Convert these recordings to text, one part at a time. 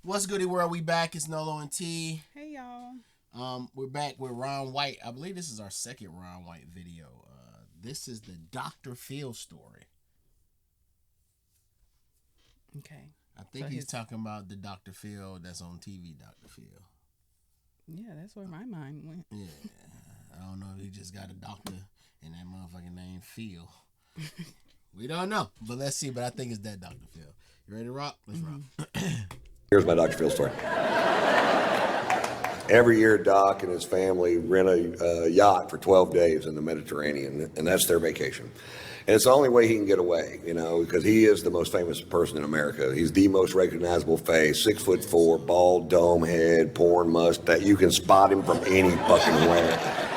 What's goody world? We back. It's Nolo Tee. Hey y'all. We're back with Ron White. I believe this is our second Ron White video. This is the Dr. Phil story. Okay. I think he's talking about the Dr. Phil that's on TV, Dr. Phil. Yeah, that's where my mind went. Yeah. I don't know if he just got a doctor and that motherfucking name Phil. We don't know, but let's see. But I think it's that Dr. Phil. You ready to rock? Let's rock. Here's my Dr. Phil story. Every year, Doc and his family rent a yacht for 12 days in the Mediterranean, and that's their vacation. And it's the only way he can get away, you know, because he is the most famous person in America. He's the most recognizable face, 6'4", bald dome head, porn mustache. You can spot him from any fucking where.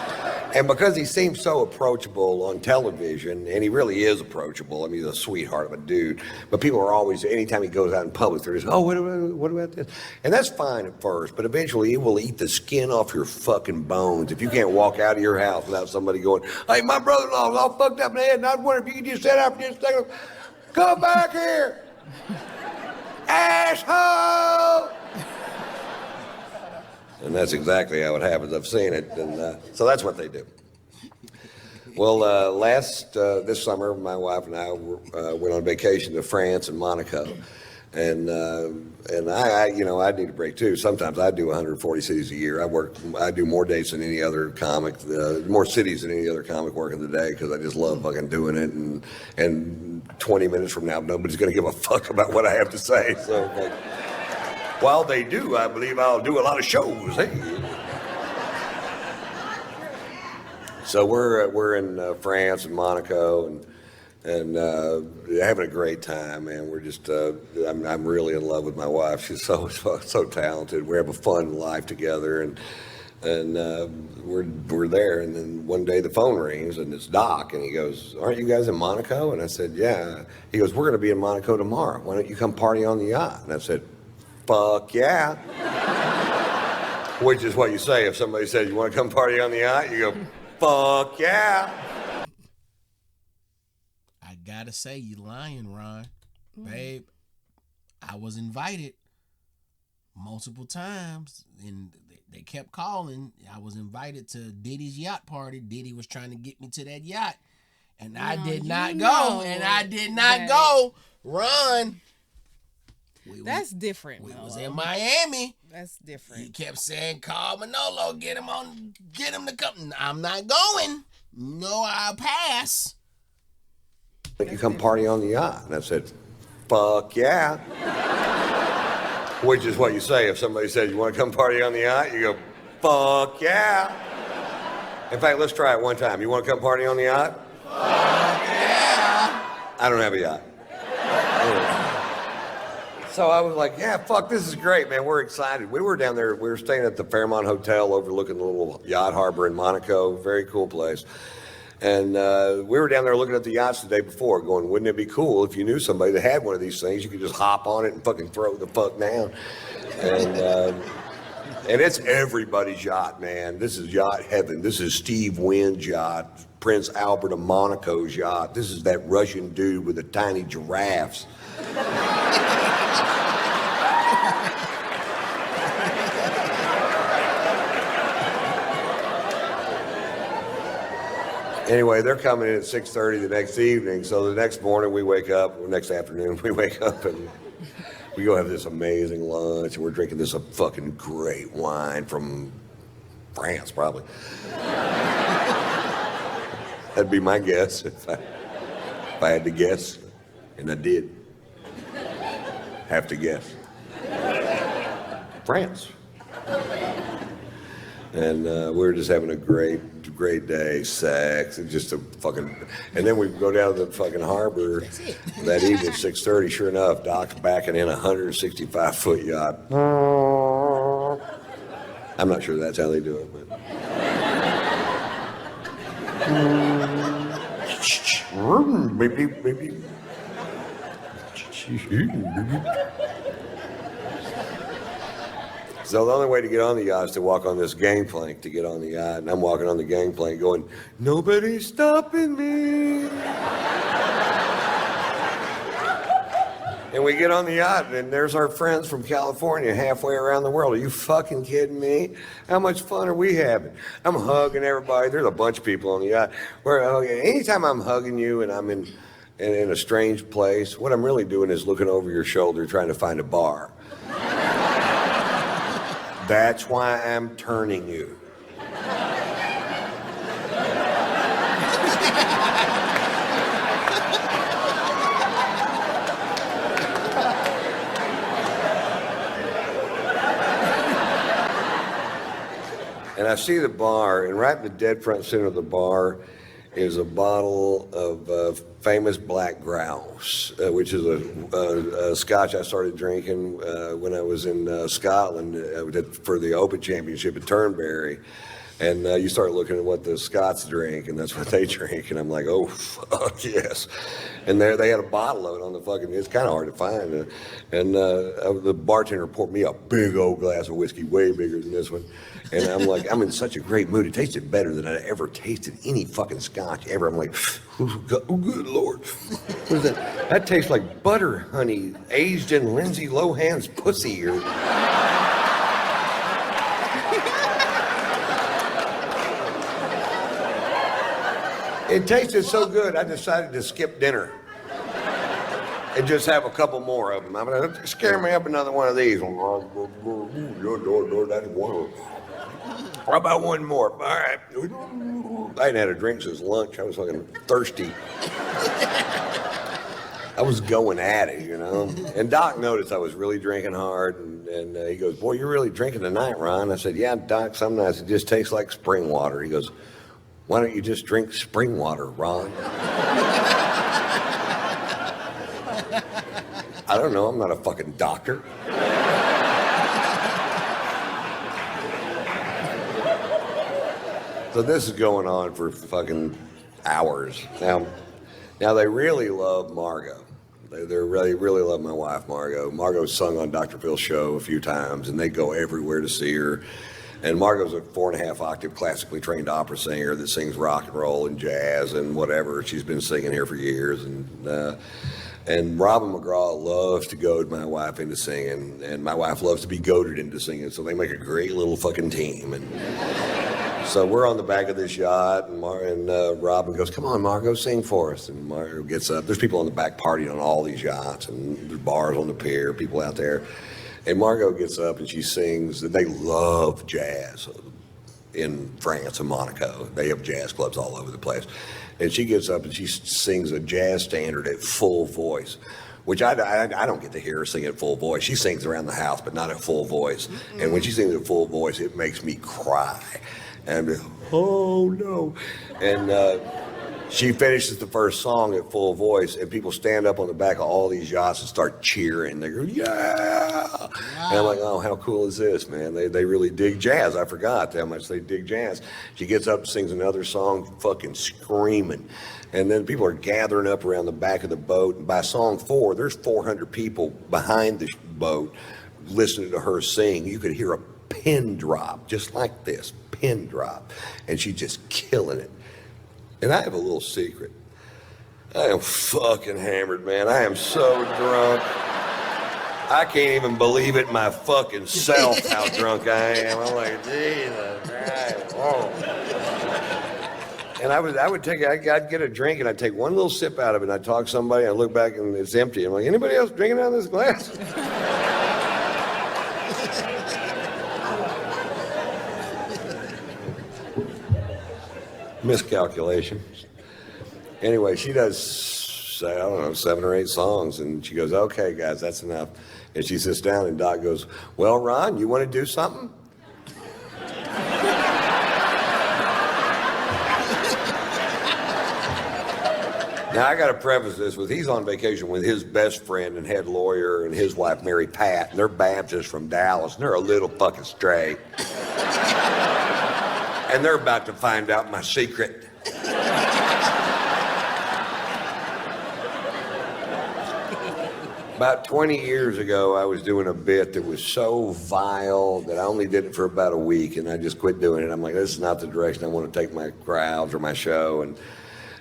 And because he seems so approachable on television, and he really is approachable, I mean, he's a sweetheart of a dude, but people are always, anytime he goes out in public, they're just, oh, what about this? And that's fine at first, but eventually it will eat the skin off your fucking bones if you can't walk out of your house without somebody going, hey, my brother-in-law's all fucked up in the head, and I was wondering if you could just sit out for just a second. Come back here! Asshole! And that's exactly how it happens. I've seen it, and so that's what they do. Well, this summer, my wife and I went on vacation to France and Monaco, and I need a break too. Sometimes I do 140 cities a year. I do more dates than any other comic, more cities than any other comic working the day because I just love fucking doing it. And 20 minutes from now, nobody's gonna give a fuck about what I have to say. So. While they do, I believe I'll do a lot of shows. Hey. So we're in France and Monaco and having a great time, man. We're just I'm really in love with my wife. She's so talented. We have a fun life together, and we're there. And then one day the phone rings and it's Doc, and he goes, "Aren't you guys in Monaco?" And I said, "Yeah." He goes, "We're going to be in Monaco tomorrow. Why don't you come party on the yacht?" And I said, fuck yeah. Which is what you say if somebody says, you want to come party on the yacht? You go, fuck yeah. I gotta say, you lying, Ron. Babe, I was invited multiple times, and they kept calling. I was invited to Diddy's yacht party. Diddy was trying to get me to that yacht, and I did not go, and I did not go. Ron. That's different. We was in Miami. That's different. He kept saying, call Manolo, get him to come. I'm not going. No, I'll pass. You come party on the yacht. And I said, fuck yeah. Which is what you say if somebody says, you want to come party on the yacht? You go, fuck yeah. In fact, let's try it one time. You want to come party on the yacht? Fuck yeah. I don't have a yacht. So I was like, yeah, fuck, this is great, man. We're excited. We were down there. We were staying at the Fairmont Hotel overlooking the little yacht harbor in Monaco. Very cool place. And we were down there looking at the yachts the day before going, wouldn't it be cool if you knew somebody that had one of these things? You could just hop on it and fucking throw the fuck down. And it's everybody's yacht, man. This is yacht heaven. This is Steve Wynn's yacht, Prince Albert of Monaco's yacht. This is that Russian dude with the tiny giraffes. Anyway, they're coming in at 6:30 the next evening. So the next morning we wake up, or next afternoon we wake up and we go have this amazing lunch. And we're drinking this fucking great wine from France, probably. That'd be my guess if I had to guess, and I did have to guess. France. And we were just having a great day, sex, and just a fucking, and then we go down to the fucking harbor that evening, 6:30, sure enough, Doc's backing in a 165-foot yacht. I'm not sure that's how they do it, but. So the only way to get on the yacht is to walk on this gangplank to get on the yacht. And I'm walking on the gangplank going, nobody's stopping me. And we get on the yacht, and there's our friends from California halfway around the world. Are you fucking kidding me? How much fun are we having? I'm hugging everybody. There's a bunch of people on the yacht. Anytime I'm hugging you and I'm in a strange place, what I'm really doing is looking over your shoulder trying to find a bar. That's why I'm turning you. And I see the bar, and right in the dead front center of the bar is a bottle of famous black grouse, which is a scotch I started drinking when I was in Scotland for the Open Championship at Turnberry. And you start looking at what the Scots drink, and that's what they drink. And I'm like, oh, fuck yes. And there they had a bottle of it on the fucking, it's kind of hard to find. And the bartender poured me a big old glass of whiskey, way bigger than this one. And I'm like, I'm in such a great mood. It tasted better than I'd ever tasted any fucking scotch ever. I'm like, oh, good Lord. What is that? That tastes like butter honey aged in Lindsay Lohan's pussy. It tasted so good, I decided to skip dinner and just have a couple more of them. I'm gonna scare me up another one of these. How about one more? All right. I hadn't had a drink since lunch. I was fucking thirsty. I was going at it, you know. And Doc noticed I was really drinking hard, and he goes, "Boy, you're really drinking tonight, Ron." I said, "Yeah, Doc, some nights it just tastes like spring water." He goes, "Why don't you just drink spring water, Ron?" I don't know, I'm not a fucking doctor. So this is going on for fucking hours. Now they really love Margot. They really love my wife, Margot. Margot's sung on Dr. Phil's show a few times, and they go everywhere to see her. And Margot's a 4.5 octave classically trained opera singer that sings rock and roll and jazz and whatever. She's been singing here for years. And Robin McGraw loves to goad my wife into singing, and my wife loves to be goaded into singing, so they make a great little fucking team. And so we're on the back of this yacht, and Robin goes, "Come on, Margot, sing for us." And Margot gets up. There's people on the back partying on all these yachts, and there's bars on the pier, people out there. And Margot gets up and she sings. They love jazz in France and Monaco. They have jazz clubs all over the place. And she gets up and she sings a jazz standard at full voice, which I don't get to hear her sing at full voice. She sings around the house, but not at full voice. Mm-hmm. And when she sings at full voice, it makes me cry. And oh no. And she finishes the first song at full voice, and people stand up on the back of all these yachts and start cheering. They go, "Yeah!" Wow. And I'm like, "Oh, how cool is this, man? They really dig jazz." I forgot how much they dig jazz. She gets up and sings another song, fucking screaming. And then people are gathering up around the back of the boat. And by song 4, there's 400 people behind the boat listening to her sing. You could hear a pin drop, just like this, pin drop. And she's just killing it. And I have a little secret. I am fucking hammered, man. I am so drunk. I can't even believe it my fucking self how drunk I am. I'm like, Jesus Christ. Oh. And I'd get a drink and I'd take one little sip out of it and I'd talk to somebody and I'd look back and it's empty. I'm like, anybody else drinking out of this glass? Miscalculation. Anyway, she does, I don't know, 7 or 8 songs, and she goes, "Okay, guys, that's enough." And she sits down, and Doc goes, "Well, Ron, you want to do something?" Now, I got to preface this with he's on vacation with his best friend and head lawyer and his wife, Mary Pat, and they're Baptists from Dallas, and they're a little fucking straight. And they're about to find out my secret. About 20 years ago, I was doing a bit that was so vile that I only did it for about a week, and I just quit doing it. I'm like, this is not the direction I want to take my crowds or my show.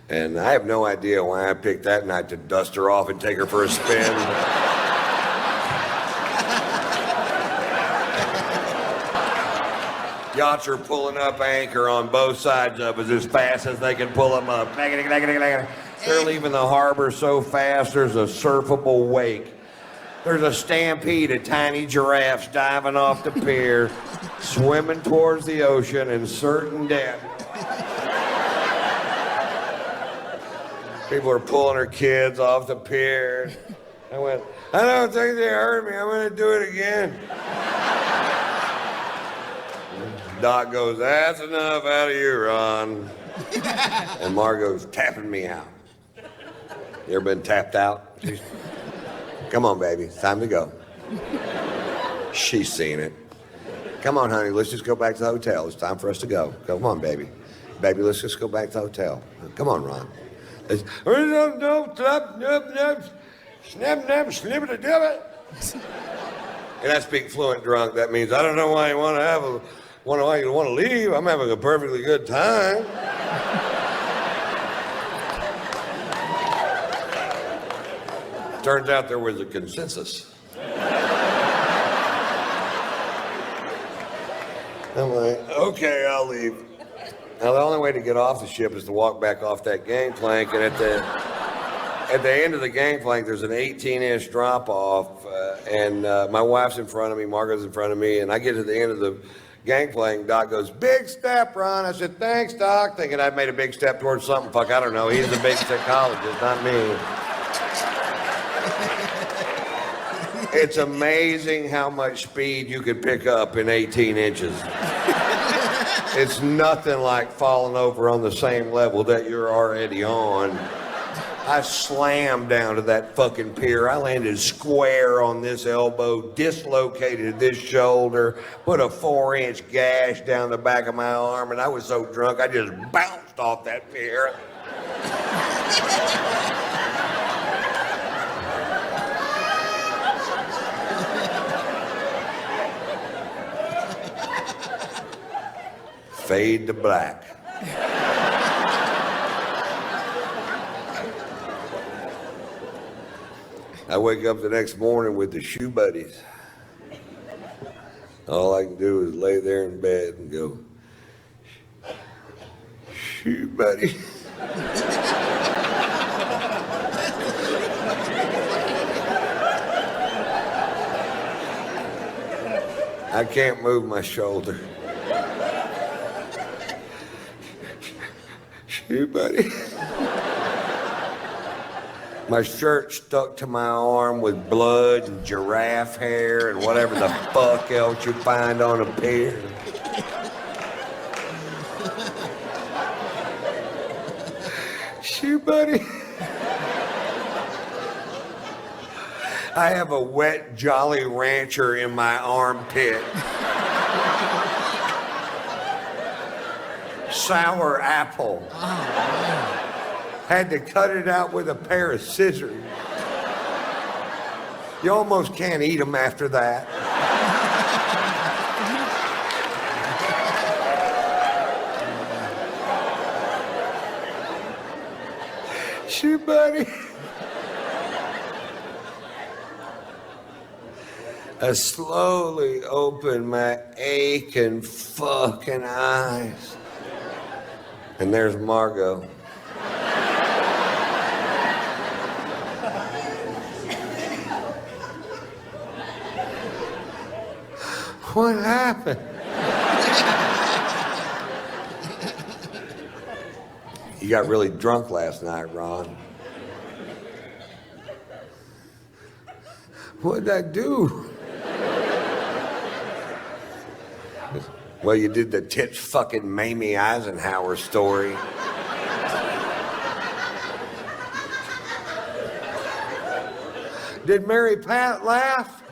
And I have no idea why I picked that night to dust her off and take her for a spin. Yachts are pulling up anchor on both sides of us as fast as they can pull them up. They're leaving the harbor so fast there's a surfable wake. There's a stampede of tiny giraffes diving off the pier, swimming towards the ocean in certain death. People are pulling their kids off the pier. I went, I don't think they hurt me. I'm going to do it again. Doc goes, that's enough out of you, Ron. And Margot's tapping me out. You ever been tapped out? Come on, baby. It's time to go. She's seen it. Come on, honey. Let's just go back to the hotel. It's time for us to go. Come on, baby. Baby, let's just go back to the hotel. Come on, Ron. And I speak fluent drunk. That means I don't know why you want to leave. I'm having a perfectly good time. Turns out there was a consensus. I'm like, okay, I'll leave. Now, the only way to get off the ship is to walk back off that gangplank, and at the end of the gangplank, there's an 18-inch drop-off, and my wife's in front of me, Margot's in front of me, and I get to the end of the gangplank. Doc goes, big step, Ron. I said, thanks, Doc, thinking I'd made a big step towards something. Fuck, I don't know. He's the big psychologist, not me. It's amazing how much speed you could pick up in 18 inches. It's nothing like falling over on the same level that you're already on. I slammed down to that fucking pier. I landed square on this elbow, dislocated this shoulder, put a 4-inch gash down the back of my arm, and I was so drunk I just bounced off that pier. Fade to black. I wake up the next morning with the shoe buddies. All I can do is lay there in bed and go, shoe buddy. I can't move my shoulder. Shoe buddy. My shirt stuck to my arm with blood and giraffe hair and whatever the fuck else you find on a pier. Shoe buddy. I have a wet Jolly Rancher in my armpit. Sour apple. Oh, man. Had to cut it out with a pair of scissors. You almost can't eat them after that. Shoot, buddy. I slowly opened my aching fucking eyes. And there's Margot. What happened? You got really drunk last night, Ron. What'd I do? Well, you did the tits fucking Mamie Eisenhower story. Did Mary Pat laugh?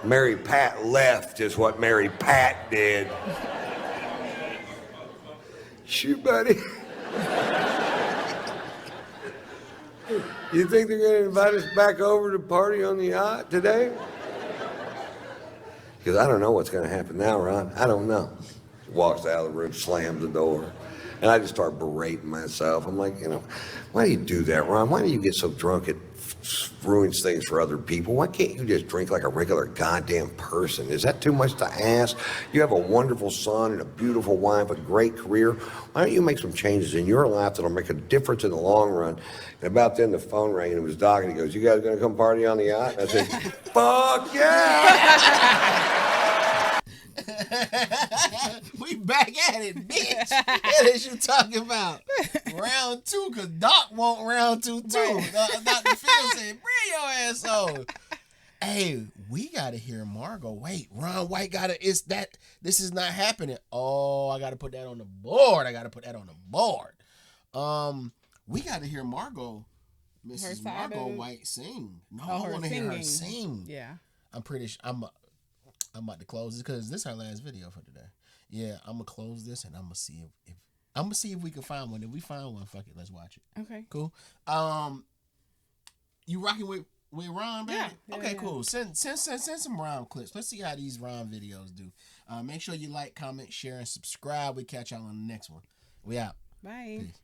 Mary Pat left is what Mary Pat did. Shoot, buddy. You think they're going to invite us back over to party on the yacht today? Because I don't know what's going to happen now, Ron. I don't know. Walks out of the room, slams the door. And I just start berating myself. I'm like, why do you do that, Ron? Why do you get so drunk at ruins things for other people. Why can't you just drink like a regular goddamn person? Is that too much to ask? You have a wonderful son and a beautiful wife, a great career. Why don't you make some changes in your life that'll make a difference in the long run? And about then the phone rang and it was Doc and he goes, "You guys gonna come party on the yacht?" And I said, "Fuck yeah!" We back at it, bitch. What is you talking about? Round 2, cause Doc want round 2 too. Dr. Phil said, "Bring your ass on." Hey, we gotta hear Margot. Wait, Ron White this is not happening. Oh, I gotta put that on the board. We gotta hear Margot, Mrs. Margot White sing. No, I wanna hear her sing. Yeah. I'm pretty sure I'm about to close this because this is our last video for today. Yeah, I'm gonna close this and I'm gonna see if we can find one. If we find one, fuck it, let's watch it. Okay. Cool. You rocking with Ron, baby? Yeah. Okay, cool. Send some Ron clips. Let's see how these Ron videos do. Make sure you like, comment, share, and subscribe. We catch y'all on the next one. We out. Bye. Peace.